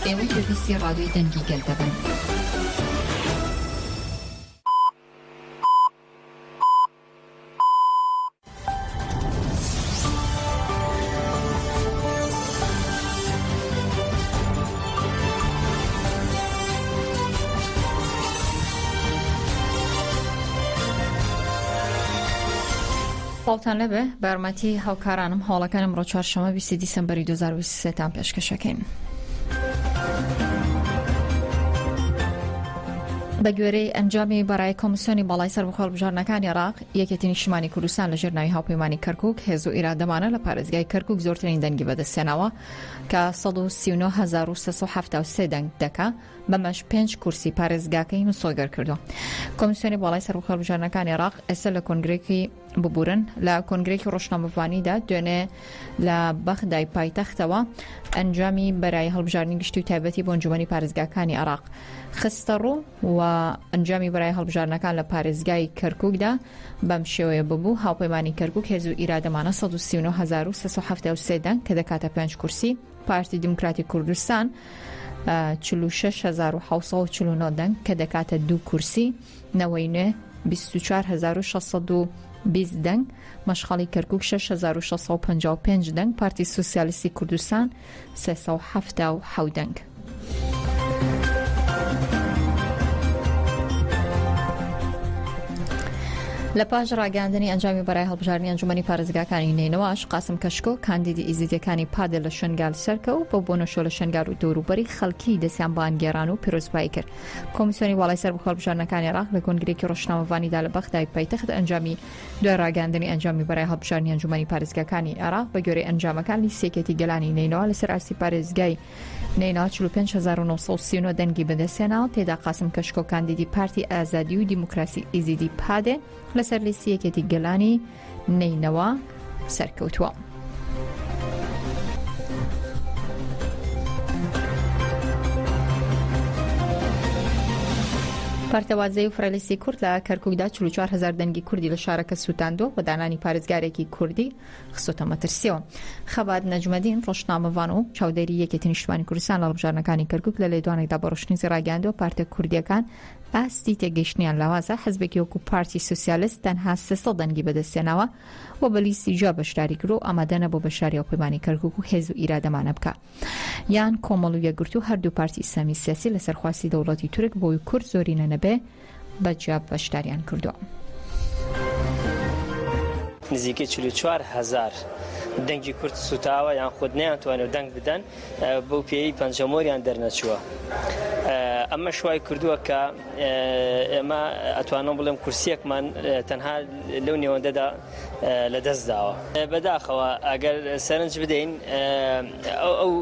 ئێوە گوێبیستی ڕادیۆی دەنگی گەلدەبن. سڵاوتان لەبێ بەرمەتی هاوکارانم هەوڵەکانم ڕۆ چوارشەمە 20 دیسەمبەری 2023 پێشکەشەکەین. بە گوێرەی ئەنجامی بەڕای کۆمیسیۆنی باڵای سەربەخۆ هەڵبژاردنەکانی عێراق یەکێتی نیشتیمانی کوردستان لەژێر ناوی هاوپەیمانی کەرکووک هێز و ئیرادەمانە لە پارێزگای کەرکووک زۆرترین دەنگی بەدەستێناوە کە 139333 دەنگ دەکا بەمەش 5 کورسی پارێزگاکەی مسۆگەر کردو. کۆمیسیۆنی باڵای سەربەخۆ هەڵبژاردنەکانی عێراق ئێستا لە کۆنگرێکی ببورن لە کۆنگرێکی ڕۆژنامەوانیدا دوێنێ لە بەخدای پایتەختەوە ئەنجامی بەرای هەڵبژاردننی گشتی و تایبەتی بۆ ئەنجومەنی پارێزگاکانی عێراق خستە ڕوو و ئەنجامی بەرای هەڵبژاردنەکان لە پارێزگای کەرکووکدا بەم شێوەیە ببوو. هاوپەیمانی کەرکووک هێز و ئیرادەمانە 139373 دەنگ کە دەکاتە 5 کورسی، پارتی دموکراتی کوردستان 46749 دەنگ کە دەکاتە 2 کورسی، نەوەی نوێ 24620 دەنگ، مەشخاڵی کەرکووک 6655 دەنگ، پارتی سوسیالیستی کوردستان 377 دەنگ. لە پاش ڕاگەاندنی ئەنجامی بەرای هەڵبژاردننی ئەنجومەنی پارێزگاکانی نینەوەش قاسم کەشکۆ کاندیدی ئیزیدەکانی پادێ لە شوێنگال سەرکەوت بۆ بۆنەشۆ لە شوێنگال و دەوروبەری خەڵکی دەستیان بە ئەنگێڕان و پیرۆزبایی کرد. کۆمیسیۆنی باڵای سەربەخۆ هەڵبژاردنەکانی عێراق لە کۆنگرێکی ڕۆژنامەوانیدا لە بەخدای پایتەخت ئەنجامی دوای ڕاگەاندنی ئەنجامی بەرای هەڵبژاردننی ئەنجومەنی پارێزگاکانی عێراق بە گوێرەی ئەنجامەکان لیستێکی گەلانی نینەوە لەسەر ئاستی پارێزگای نینەوە 45939 دەنگی بەدەستێناوە، تێدا قاسم کەشکۆ کاندیدی پارتی ئازادی و دیموکراسی ئیزیدی پادێ لەسەر لیستی یەکێتی گەلانی نینەوە سەرکەوتووە. پارتەوازەی و فڕێلیستی کورد لە کەرکووکدا 44000 دەنگی کوردی لە شارەکە سووتاندووە بە دانانی پارێزگارێکی کوردی خستۆتە مەترسیەوە. خەبات نەجمەدین ڕۆژنامەوان و چاودێری یەکێتی نیشتیمانی کوردستان لە هەڵبژاردنەکانی کەرکووک لە لێدوانێکدا بە ڕۆشنی ڕاگەاندووە پارتە کوردیەکان ئاستی تێگەیشتنیان لاوازە حزبێکی وەکو پارتی سوسیالیست تەنها 300 دەنگی بەدەستێناوە و بە لیستی جا بەشداری کرد و ئامادەنە بۆ بەشداری هاوپەیمانی کەرکووک و هێز و ئیرادەمانە بکە. یان کۆمەڵ و یەکگرتو هەردوو پارتی ئیسلامی سیاسی لەسەر خواستی دەوڵەتی تورک بۆی کورد زۆرینە نەبێ بەجیا بەشداریان کردووە. نزیکەی 44000 دەنگی کورد سوتاوە یان خود نەیانتوانێت دەنگ بدەن بۆ پێی پەنجەمۆریان دەرنەچووە. ئەمە شوای کردووە کە ئێمە ئەتوانم بڵێم کورسیەکمان تەنها لەو نێوەندەدا لەدەست داوە. بەداخەوە ئەگەر سەرنج بدەین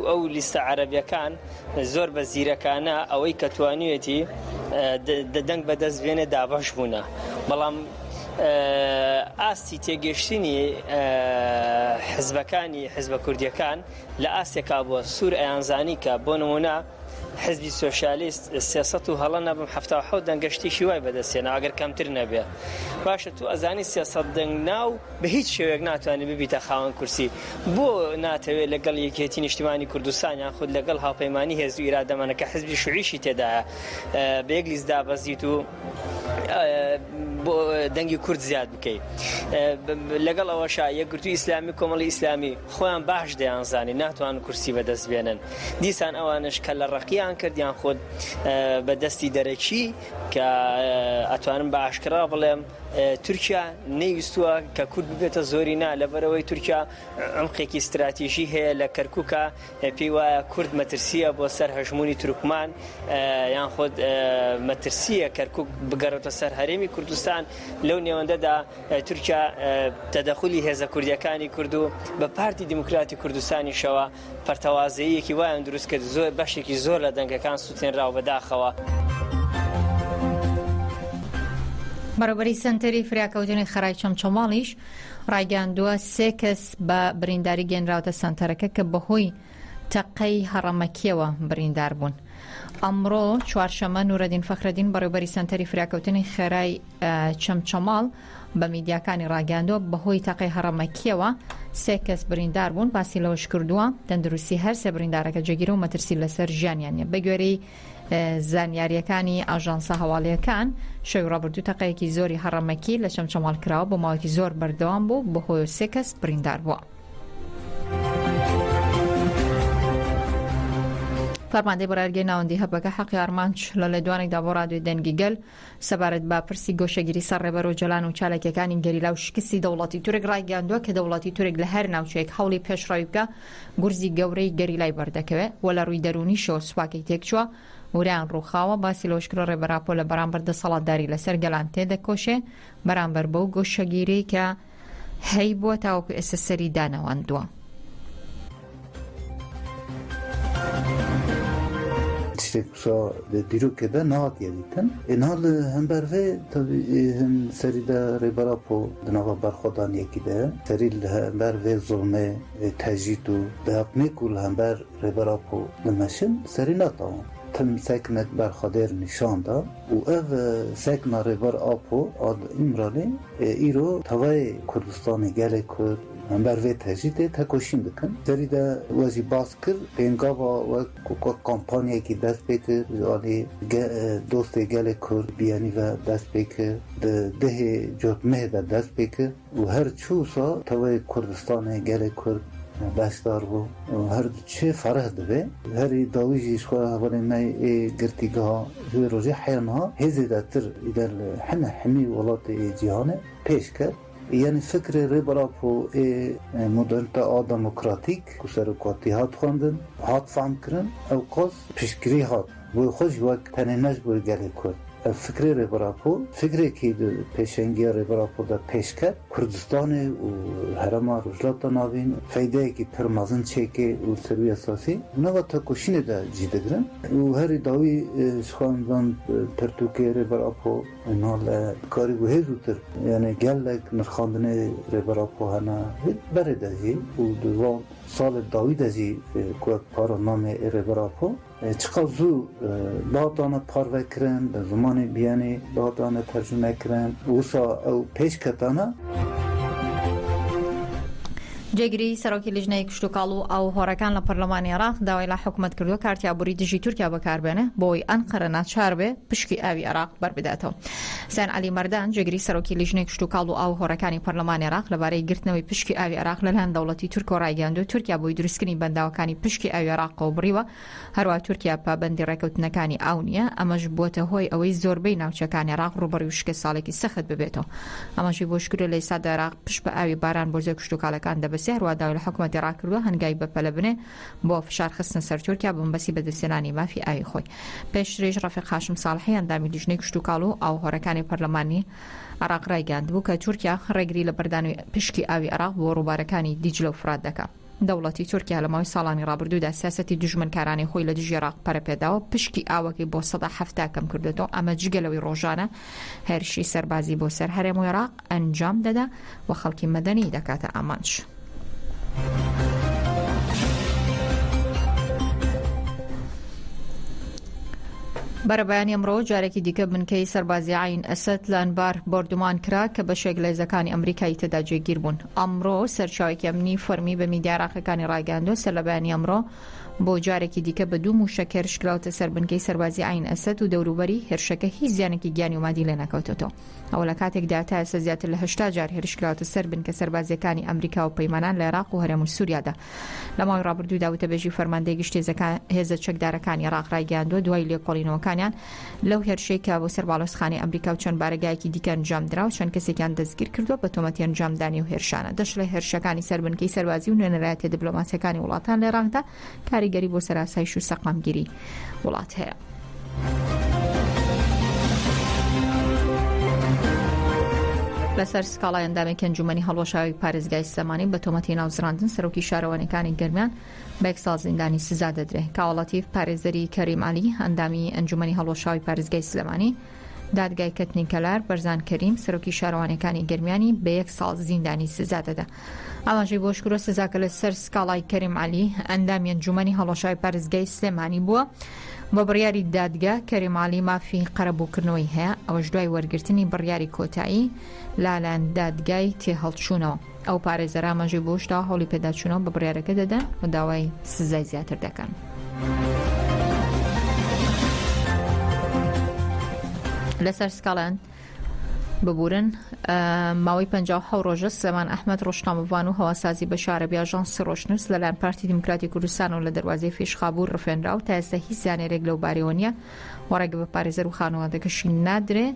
ئەو لیستە عەرەبیەکان زۆر بە زیرەکانە ئەوەی کە توانوێتی دەنگ بەدەست بێنێ دابەش بوونە، بەڵام ئاستی تێگەشتنی حزبەکانی حزبە کوردیەکان لە ئاستێکا بووە سوور ئەیانزانی کە بۆ نمونە حزبی سۆشیالیست 300 و هەڵە نەبم 77 دەنگەشتێکی وای بەدەستێنە ئەگەر کەمتر نەبێ. باشە تو ئەزانی 300 دەنگ ناو بە هیچ شێوەیەک ناتوانێت ببیتە خاوەن کورسی. بۆ ناتەوێت لەگەڵ یەکێتی نیشتیمانی کوردستان یان خود لەگەڵ هاوپەیمانی هێز و ئیرادەمانە کە حزبی شوعیشی تێدایە بە یەک لیست دابەزیت و بۆ دەنگی کورد زیاد بکەیت. لەگەڵ ئەوەشا یەکگرتووی ئیسلامی کۆمەڵی ئیسلامی خۆیان باش دەیانزانی ناتوانن کورسی بەدەست بێنن. دیسان ئەوانش کە لە ڕقیان کردیان خۆت بە دەستی دەرەکی کە ئەتوانم بە ئاشکرا بڵێم تورکیا نەیویستووە کە کورد ببێتە زۆری نا لەبەرەوەی تورکیا عمقێکی استراتیژی هەیە لە کەرکووکە پێی وایە کورد مەترسیە بۆ سەر هەژمونی تورکمان یان خۆت مەترسیە کەرکووک بگەڕێتە سەر هەرێمی کوردستان. لەو نێوەندەدا تورکیا تەدەخولی هێزە کوردیەکانی کورد و بە پارتی دیموکراتی کوردستانیشەوە پەرتەوازەیەکی وایان دروست کرد زۆر بەشێکی زۆر لە دەنگەکان سوتێنراوە بەداخەوە. بەڕێوەبەری سەنتەری فریاکەوتنی خەرای چەمچەماڵیش ڕایگەاندووە 3 کەس بە برینداری گەێنراوەتە سەنتەرەکە کە بەهۆی تەقەی هەڕەمەکیەوە بریندار بوون. ئەمڕۆ چوارشەمە نورەدین فەخرەدین بەڕێوەبەری سەنتەری فریاکەوتنی خێرای چەمچەماڵ بە میدیاکانی ڕاگەاندووە بەهۆی تەقەی هەڕەمەکیەوە سێ کەس بریندار بوون باسی لەوەش کردووە تەندروستی هەر سێ بریندارەکە جێگیرە و مەترسی لەسەر ژیانیانە بە گوێرەی زانیاریەکانی ئاژانسە هەواڵیەکان شەوی ڕابردوو تەقەیەکی زۆری هەڕەمەکی لە چەمچەماڵکراوە بۆ ماوەیەکی زۆر بەردەوام بوو بەهۆی سێ کەس بریندار بووە. فەرماندەی بەڕێگەی ناوەندی هەبەکە حەقی ئارمانچ لە لێدوانێکدا بۆ ڕادیۆی دەنگی گەل سەبارەت بە پرسی گۆشەگیری سەر ڕێبەر و جەلان و چالێکیەکانی گەریلا و شکستی دەوڵەتی تورک ڕایگەاندووە کە دەوڵەتی تورک لە هەر ناوچەیەک هەوڵی پێشڕەوی بکە گورزی گەورەی گەریلای بەردەکەوێت و لە ڕووی دەرونیشەوە سوپاکەی تێکچووە وریان ڕووخاوە باسی لەشکرۆ ڕێبەراپۆ لە بەرامبەر دەسەڵاتداری لەسەر گەلان تێدەکۆشێ بەرامبەر بەو گۆشەگیری کە هەی بووە تاوەکو ئێستا سەری دانەوەاندووە. تشتێکسا دیرۆکێدا نهاتیە دیتن ئێنال هەمبەرێ هەم سەریدا ڕێبەراپۆ دناوە بەرخۆدانیەکیدا سەری لە هەمبەرێ زۆڵمێ تەژیت و دەهاتمێک و لە هەمبەر ڕێبەراپۆ لەمەشن سەری ناتەوە تم سەکنێک بەرخەدێر نیشاندا و ئەv سەکنا ڕێبەر ئاپۆ ئیمرانێ ئیرۆ تەوای کوردستانی گەلێ کورد هەمبەر vê tejîtê tekoşîn dikin serî de wezî bas kir pêngava wek kampanyekî dest pê kir alî dostê gelê Kurd biyanî ve dest pê kir di dihê cotmehê de dest pê kir û her çûsa tewayê Kurdistanê gelê Kurd beşdar bû her çi fereh dibe herî dawî jî xwe hevalê me ê girtîgeha ji rojê heyanha hêzê de tir îder hene hemî welatê cîhanê pêş kir. Yani fikri rêberapo modernite a demokratîk ku serokatî hat xwendin hat fehm kirin ew qas piştgirî hat wê xwe ji wek tenê ne ji bo gelê Kurd ev fikrê rêberapo fikrekî di pêşengiya rêberapo de pêş ket Kurdistanê û herêma Rojhilata Navîn feydeyekî pir mezin çêkê û serûya sasî nava tekoşînê de cî digirin û herî dawî ji xwe Pirtûkê rêberapo nal karî û hêzûtir yani gelek nirxandinê rêberapo hene berê de jî û di van salê dawî de jî ku para namê rêberapo çiqa zû latane parve kirin di zimanê biyanê latane tercüme kirin wisa ew pêşketane جێگیری سەرۆکی لیژنەی کشتوکاڵ و ئەو هۆڕەکان لە پەرلەمانی عێراق داوای لە حکومەت کردووە کارتیابووری دژی تورکیا بەکاربێنێ بۆی ئەنقەرە ناچار بێ پشکی ئاوی عێراق بەربداتەوە. حسێن عەلی مەردان جێگیری سەرۆکی لیژنەی کشتوکاڵ و ئەو هۆڕەکانی پەرلەمانی عێراق لەبارەی گرتنەوەی پشکی ئاوی عێراق لەلایەن دەوڵەتی تورک و ڕایگەاندووە تورکیا بۆی دروستکردنی بەنداوەکانی پشکی ئاوی عێراقەوە بڕیوە هەروە تورکیا پابەندی ڕێکەوتنەکانی ئاو نییە ئەمەش بووەتە هۆی ئەوەی زۆربەی ناوچەکانی عێراق ڕوبەڕووی وشکە ساڵێکی سەخت ببێتەوە. ئەمەشی بۆ شکرە لە ئێستادا عێراق پشت بە ئاوی باران بۆ زۆر کشتوکاڵەکان دەبەسێ هەروە داوای لە حکومەتی عێراق کردووە هەنگای بەپەلە بنێ بۆ فشار خستن سەر تورکیا بمبەسی بەدەستێنانی مافی ئاوی خۆی. پێشترێژ ڕەفیق هاشم ساڵحی ئەندامی لیژنەی کشتوکاڵ و ئەو هۆڕەکانی پەرلەمانی عێراق ڕایگەاندبوو کە تورکیا ڕێگری لە بەردانی پشکی ئاوی عێراق بۆ ڕووبارەکانی دیجلە و فرات دەکات. دەوڵەتی تورکیا لە ماوەی ساڵانی ڕابردوودا سیاسەتی دژمنکارانی خۆی لە دژی عێراق پەرەپێداوە پشکی ئاوەکەی بۆ 170 کەم کردێتەوە ئەمە جگەلەوەی ڕۆژانە هێرشی سەربازی بۆ سەر هەرێم و عێراق ئەنجام دەدا و خەڵکی مەدەنی دەکاتە ئامانج. بەرەبەیانی ئەمڕۆ جارێکی دیکە بنکەی سەربازی عین ئەسەد لە ئەنبار بردومان کرا کە بەشێک لە هێزەکانی ئەمریکای تێدا جێگیر بوون. ئەمڕۆ سەرچاوێکی ئەمنی فەرمی بە میدیا عێراقیەکانی ڕایگەاندووە سەر لە بەیانی ئەمڕۆ بۆ جارێکی دیکە بە دوو موشەکە هێرشکراوتە سەر بنکەی سەربازی عین ئەسەد و دەوروبەری هێرشەکە هیچ زیانێکی گیانی و مادی لێ نەکەوتێتەوە. ئەوە لە کاتێکدا تا ئێستا زیاتر لە 80 جار هێرشکراوتە سەر بنکە سەربازیەکانی ئەمریکا و پەیمانان لە عێراق و هەرێم و سووریادا. لە ماوەی ڕابردوودا وتەبێژی فەرماندەی گشتی هێزە چەکدارەکانی عێراق ڕایگەاندووە دوای لێکۆڵینەوەکانیان لەو هێرشەی کە بۆ سەر باڵۆزخانەی ئەمریکا و چەند بارگایەکی دیکە ئەنجامدرا و چەند کەسێکیان دەستگیر کردووە بە تۆمەتی ئەنجامدانی و هێرشانە. دەشت لە هێرشەکانی سەر بنکەی سەربازی و نوێنەرایەتی دیپلۆماسیەکانی وڵاتان لە عێراقدا کاریگەری بۆ سەراسایش و سەقامگیری وڵات هەیە. لەسەر سکاڵای ئەندامێکی ئەنجومەنی هەڵوەشاوی پارێزگای سلێمانی بە تۆمەتی ناوزراندن سەرۆکی شارەوانەکانی گەرمیان بە 1 ساڵ زیندانی سزا دەدرێت. کاوەڵاتیف پارێزەری کەریم عەلی ئەندامی ئەنجومەنی هەڵوەشاوی پارێزگای سلێمانی دادگای کەتنی کەلار بەرزان کەریم سەرۆکی شارەوانەکانی گەرمیانی بە 1 ساڵ زیندانی سزا دەدا. ئاماژەی بۆ شکرۆ سزاکە لە سەر سکاڵای کەریم عەلی ئەندامی ئەنجومەنی هەڵەشای پارێزگای سلێمانی بووە. بە بڕیاری دادگا کەریم عەلی مافی قەرەبووکردنەوەی هەیە، ئەوەش دوای وەرگرتنی بڕیاری کۆتایی لالان دادگای تێهەڵچوونەوە. ئەو پارێزەر ئاماژەی بۆ شتا هەوڵی پێداچوونەوە بە بڕیارەکە دەدەن و داوای سزای زیاتر دەکەن. لەسەر سکاڵان ببورن ماوەی 57 ڕۆژە سلێمان ئەحمەد ڕۆژنامەوان و هەواسازی بە شارەبی ئاژانس ڕۆژنووس لەلایەن پارتی دیموکراتی کوردستان و لە دەروازەی فێشخابوو ڕفێنرا و تا ئێستا هیچ زانێرێک لەو بارەوە نییە و ڕێگە بە پارێزەر و خانەوادەکەشی نادرێ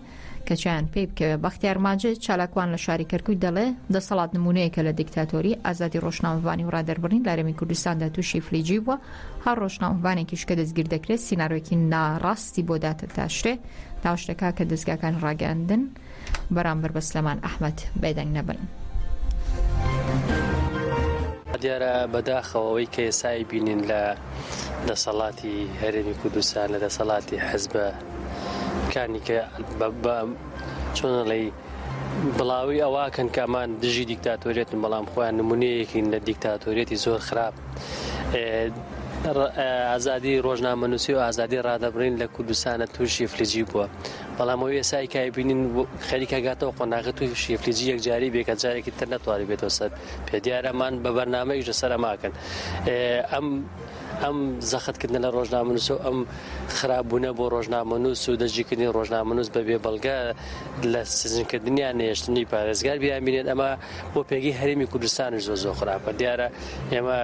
کە چیان پێی بکەوێ. بەختیار ماجد چالاکوان لە شاری کەرکووی دەڵێ دەسەڵات نمونەیەکە لە دیکتاتۆری ئازادی ڕۆژنامەوانی و ڕادەربڕین لە هەرێمی کوردستاندا تووشی فلیجی بووە. هەر ڕۆژنامەوانێکیش کە دەستگیر دەکرێت سیناڕۆیەکی ناڕاستی بۆ داتە تاشرێ تا شتێکا کە دەستگاکان ڕاگەاندن بەرامبەر بە سلێمان ئەحمەد بێدەنگ نەبن. دیارە بەداخەوەی کە ئێسای بینین لە دەسەڵاتی هەرێمی کوردستان لە دەسەڵاتی حەزبەکانی کە چۆنەڵی بڵاوی ئەواکەن کە ئەمان دژی دیکتاتۆریەتن بەڵام خۆیان نمونەیەکین لە دیکتاتۆریەتی زۆر خراپ. ئازادی ڕۆژنامەنووسی و ئازادی ڕادەبڕین لە کوردستانە تووشی فلیجی بووە، بەڵام ئەوەی ئێسای کای بینین خەریکە گاتەوە قۆناغی تووشی فلیجی یەکجاری بێکە جارێکی تر نەتوانێت بێتەوە سەر پێ دیارەمان بە بەرنامەیەک لەسەر ئەماکەن. ئەم زەخەتکردن لە ڕۆژنامەنووس و ئەم خراپبوونە بۆ ڕۆژنامەنووس و دەستگیرکردنی ڕۆژنامەنووس بەبێ بەڵگە لە سزنکردنیان نێشتنی پارێزگار بیانبینێت ئەمە بۆ پێگەی هەرێمی کوردستانش زۆر خراپە. دیارە ئێمە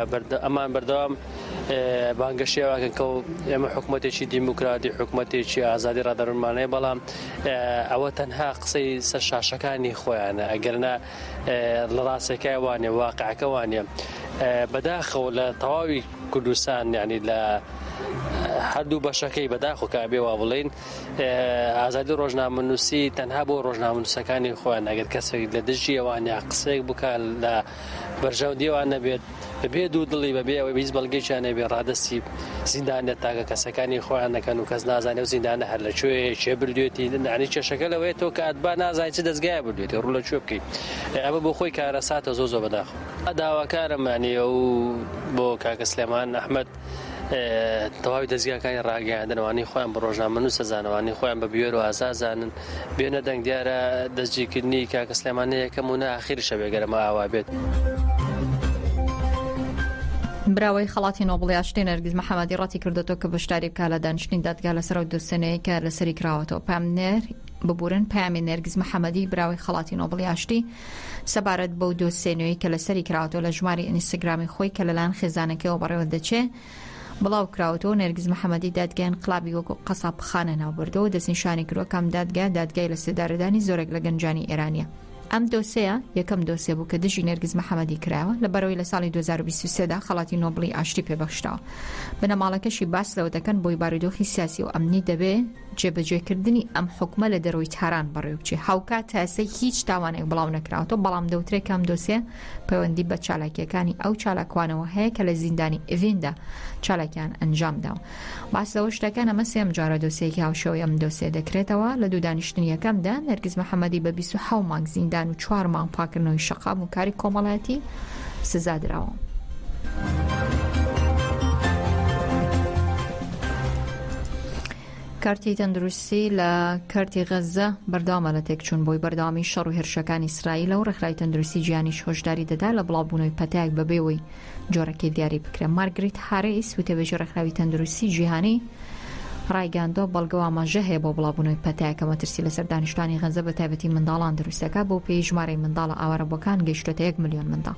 ئەمان بەردەوام بانگەشیاواکەن کە ئێمە حکوومەتێکی دیموکراتی حکوومەتێکی ئازادی ڕادەربڕینمانەیە، بەڵام ئەوە تەنها قسەی سەر شاشەکانی خۆیانە ئەگەرنا لە ڕاستەکەی وانێ واقعەکە وانێ. بەداخەوە لە تەواوی کوردستان یعنی لە هەردوو بەشەکەی بەداخۆ کابێ وا بڵین ئازادی ڕۆژنامەنووسی تەنها بۆ ڕۆژنامەنووسەکانی خۆیان ئەگەر کەسێک لە دژی ئەوانە قسەیەک بکە لە بەرژەوندیەوە نەبێت بەبێ دوو دڵی بەبێ ئەوەی هیچ بەڵگەیان نەبێ ڕادستی زیندانە تاکە کەسەکانی خۆیان نەکەن و کەس نازانێت و زیندانە هەر لە کوێ چێ بردوێتی نانی کێشەکە لەوەیە تۆ کە ئەتبا نازانیت چ دەستگایە بردوێتی ڕوو لە کوێ بکەیت. ئەمە بۆ خۆی کارەساتە زۆر بەداخۆ. داواکارم یعنی ئەو بۆ کاکە سلێمان ئەحمەد تەواوی دەستگاکانی ڕاگەیاندنەوانی خۆیان بە ڕۆژنامەنووس سەزانەوانی خۆیان بە بوێر و ئازازانن بێنە دەنگ. دیارە دەستگیرکردنی کاکە سلێمانەیە یەکەم و ئاخیرشە بێگەرەمە ئاوا بێت. براوەی خەڵاتی نۆبڵی ئاشتی نەرگیز محەمەدی ڕەتی کردوەوە کە بەشداری بکات لە دانیشتنی دادگا لەسەر ئەو دووسێنەیە کە لەسەری کراوەتەوە. پامنێر ببورن پامی نەرگیز محەمەدی براوەی خەڵاتی نۆبڵی ئاشتی سەبارەت بەو دووسێنەوەی کە لەسەری کراوەتەوە لە ژماری ئینستاگرامی خۆی کە لەلایەن خێزانەکەیەوە بەڕێوە دەچێت بڵاو کراوەتەوە. نەرگیز محەمەدی دادگایان قڵابی وەکو قەسابخانە ناوبردەوە دەستنیشانی کردووە کەم دادگای لە سێدارەدانی زۆرێک لە گەنجانی ئێرانیە. ئەم دۆسەیە یەکەم دۆسێ بوو کە دژی نەرگیز محەمەدی کراوە لە بەرەوەی لە ساڵی 2023دا خەڵاتی نۆبڵی ئاشتی پێبەخشتەوە. بنەماڵەکەشی باس لەوە دەکەن بۆی بارودۆخی سیاسی و ئەمنی دەبێ جێبەجێکردنی ئەم حکومە لە دەرەوەی تاران بەڕێوە بچێ. هاوکات تاسەی هیچ تاوانێک بڵاو نەکراوەوە، بەڵام دەوترێک ئەم دۆسێ پەیوەندی بە چالاکیەکانی ئەو چالاکوانەوە هەیە کە لە زیندانی ئڤیندا چالاکیان ئەنجامداوە. باسەوە شتەکان ئەمە سێم جارە دۆسەیەکی هاوشەوەی ئەم دۆسێ دەکرێتەوە. لە دوو دانیشتنی یەکەمدا نەرگیز محەمەدی بە 27 مانگ زیندان و 4 مانگ پاکردنەوەی شەقام و کاری کۆمەڵایەتی سزا دراوە. کارتی تەندروستی لە کارتی غەزە بەردەوامە لە تێکچوون بۆی بەردەوامی شەڕ و هێرشەکانی ئیسرائیل و ڕێکخراوی تەندروستی جیهانیش هۆشداری دەدا لە بڵاوبوونەوەی پەتایەک بەبێەوەی جۆرەکەی دیاری بکرێ. مارگریت هاریس وتەبێژی ڕێکخراوی تەندروستی جیهانی ڕایگاندۆ بەڵگە ئاماژە هەیە بۆ بڵاوبوونەوەی پەتایەکە مەترسی لەسەر دانیشتوانی غەزە بە تایبەتی منداڵان دروستەکە بۆ پێی ژمارەی منداڵە ئاوارەبووەکان گەیشتۆتە 1 ملیۆن منداڵ.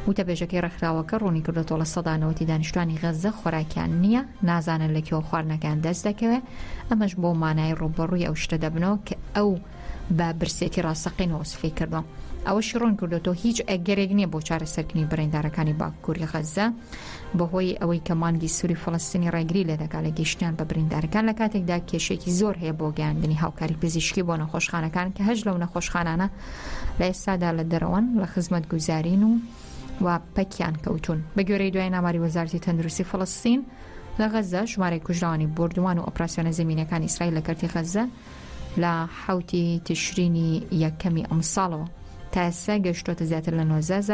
وتەبێژەکەی ڕێکخراوەکە ڕوونی کردوەوە لە 90% دانیشتوانی غەزە خۆراکیان نییە، نازانن لە کێوە خواردنەکان دەست دەکەوێت. ئەمەش بۆ مانای ڕوبەڕووی ئەو شتە دەبنەوە کە ئەو بە برسێتی ڕاستەقینەوە وەسفی کردووە. ئەوەشی ڕوون کردوەوە هیچ ئەگەرێک نییە بۆ چارەسەرکردنی بەڕێندارەکانی باکووری غەزە بەهۆی ئەوەی کە مانگی سووری فەڵەستینی ڕێگری لێ دەکات لە گەیشتیان بە بریندارەکان لە کاتێکدا کێشێکی زۆر هەیە بۆ گەیاندنی هاوکاری پزیشکی بۆ نەخۆشخانەکان کە هەژ لەو نەخۆشخانانە لە ئێستادا لە دەرەوەن لە خزمەت گوزارین و پەکیان کەوتون. بە گوێرەی دوای ناماری وەزارەتی تەندروستی فەڵەستین لە غەزە ژمارەی کوژراوانی بردووان و ئۆپراسیۆنە زەمینەکانی ئیسرائیل لە کەرتی غەزە لە حوتی تشرینی یەکەمی ئەم ساڵەوە تا ئێستا گەیشتوتە زیاتر لە 19